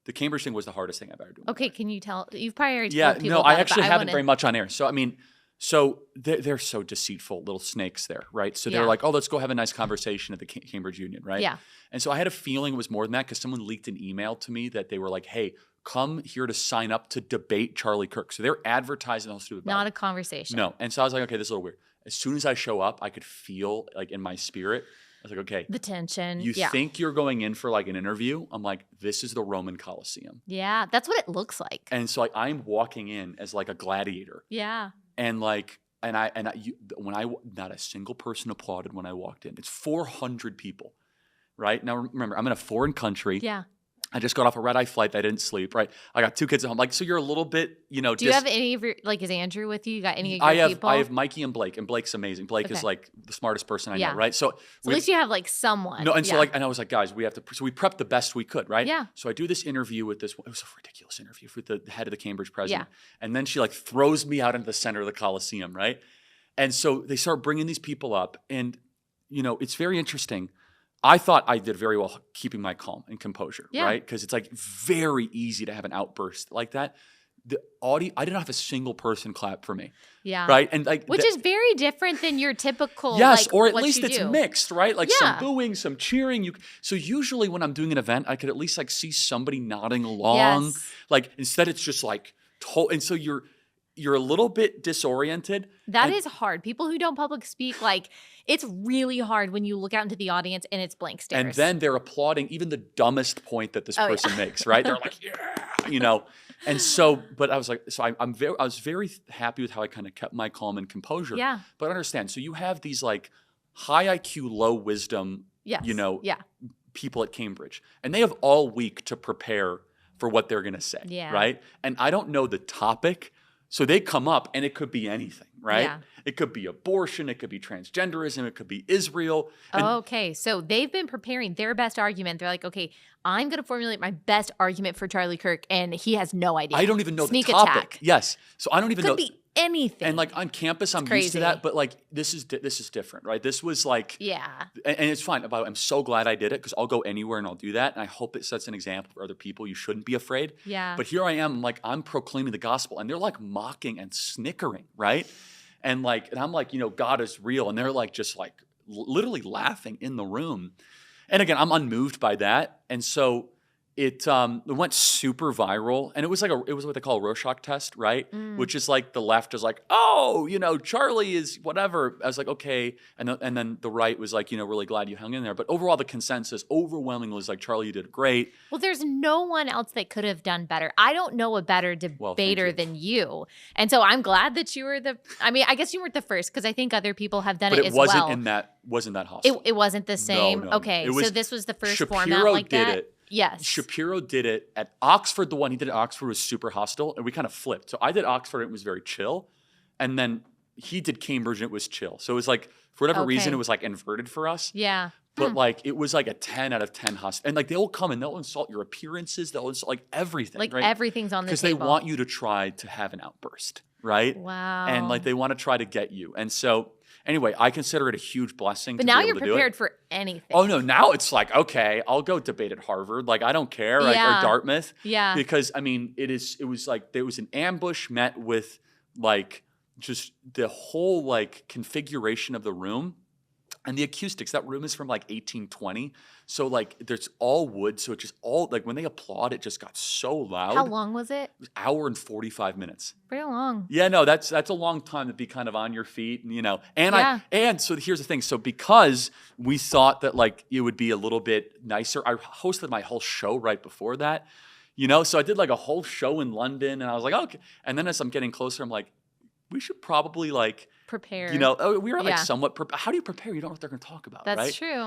The Cambridge thing was the hardest thing I've ever done. Okay, can you tell? You've probably already Yeah, told people no, about I it, actually but haven't very much on air. So, I mean, so they're so deceitful little snakes there, right? So they're Yeah. like, oh, let's go have a nice conversation at the Cambridge Union, right? Yeah. And so I had a feeling it was more than that because someone leaked an email to me that they were like, hey, come here to sign up to debate Charlie Kirk. So they're advertising all stupid about Not it. a conversation. No. And so I was like, okay, this is a little weird. As soon as I show up, I could feel like in my spirit, I was like, okay, The tension. you yeah. think you're going in for like an interview? I'm like, this is the Roman Colosseum. Yeah, that's what it looks like. And so like I'm walking in as like a gladiator. Yeah. And like, not a single person applauded when I walked in. It's 400 people, right? Now remember, I'm in a foreign country. Yeah. I just got off a red-eye flight. I didn't sleep, right? I got 2 kids at home. Like, so you're a little bit, Do you have any of your, like, is Andrew with you? You got any of your people? I have Mikey and Blake, and Blake's amazing. Blake is like the smartest person I know, right? So at least you have like someone. No, and so like, and I was like, guys, we have to. So we prepped the best we could, right? Yeah. So I do this interview with this. It was a ridiculous interview with the head of the Cambridge president, and then she like throws me out into the center of the Coliseum, right? And so they start bringing these people up, and it's very interesting. I thought I did very well keeping my calm and composure, right? Because it's like very easy to have an outburst like that. The audio, I didn't have a single person clap for me. Yeah. Right. And like, which is very different than your typical. Yes, like, or at what least you it's do. mixed, right? Like some booing, some cheering. So usually when I'm doing an event, I could at least like see somebody nodding along. Yes. Like instead, it's just like, and so you're a little bit disoriented. That is hard. People who don't public speak, like, it's really hard when you look out into the audience and it's blank stares. And then they're applauding even the dumbest point that this person makes, right? They're like, yeah, And so, but I was like, so I was very happy with how I kind of kept my calm and composure. Yeah. But understand, so you have these like high IQ, low wisdom, people at Cambridge, and they have all week to prepare for what they're going to say, right? And I don't know the topic. So they come up and it could be anything, right? Yeah. It could be abortion. It could be transgenderism. It could be Israel. Okay. So they've been preparing their best argument. They're like, okay, I'm going to formulate my best argument for Charlie Kirk. And he has no idea. I don't even know Sneak the topic. attack. Yes. So I don't even know. Could be anything. And like on campus, I'm used to that. But like this is different, right? This was like. Yeah. And it's fine. I'm so glad I did it because I'll go anywhere and I'll do that. And I hope it sets an example for other people. You shouldn't be afraid. Yeah. But here I am, like I'm proclaiming the gospel and they're like mocking and snickering, right? And I'm like, God is real. And they're like, just like literally laughing in the room. And again, I'm unmoved by that. And so it went super viral. And it was what they call a Rorschach test, right? Which is like the left is like, oh, Charlie is whatever. I was like, okay. And then the right was like, really glad you hung in there. But overall, the consensus overwhelmingly was like, Charlie, you did great. Well, there's no one else that could have done better. I don't know a better debater than you. And so I'm glad that you were I guess you weren't the first because I think other people have done it as well. But it wasn't that hostile. It wasn't the same? No. Okay, so this was the first Shapiro format like did that? It. Yes. Shapiro did it at Oxford. The one he did at Oxford was super hostile, and we kind of flipped. So I did Oxford, and it was very chill. And then he did Cambridge, and it was chill. So it was like, for whatever reason, it was like inverted for us. Yeah. But like, it was like a 10 out of 10 hostile. And like, they'll come and they'll insult your appearances. They'll insult like everything. Like right? everything's on the table. Because they want you to try to have an outburst, right? Wow. And like, they want to try to get you. And so anyway, I consider it a huge blessing. But now you're prepared for anything. Oh no, now it's like, okay, I'll go debate at Harvard. Like I don't care, like, or Dartmouth. Yeah. Because I mean, it was like there was an ambush met with like just the whole like configuration of the room. And the acoustics, that room is from like 1820. So like there's all wood. So it just all like when they applaud, it just got so loud. How long was it? It was an hour and 45 minutes. Pretty long. Yeah, no, that's a long time to be kind of on your feet, and so here's the thing. So because we thought that like it would be a little bit nicer, I hosted my whole show right before that, so I did like a whole show in London and I was like, okay. And then as I'm getting closer, I'm like, we should probably like prepare. We were like somewhat, how do you prepare? You don't know what they're going to talk about, right? That's true.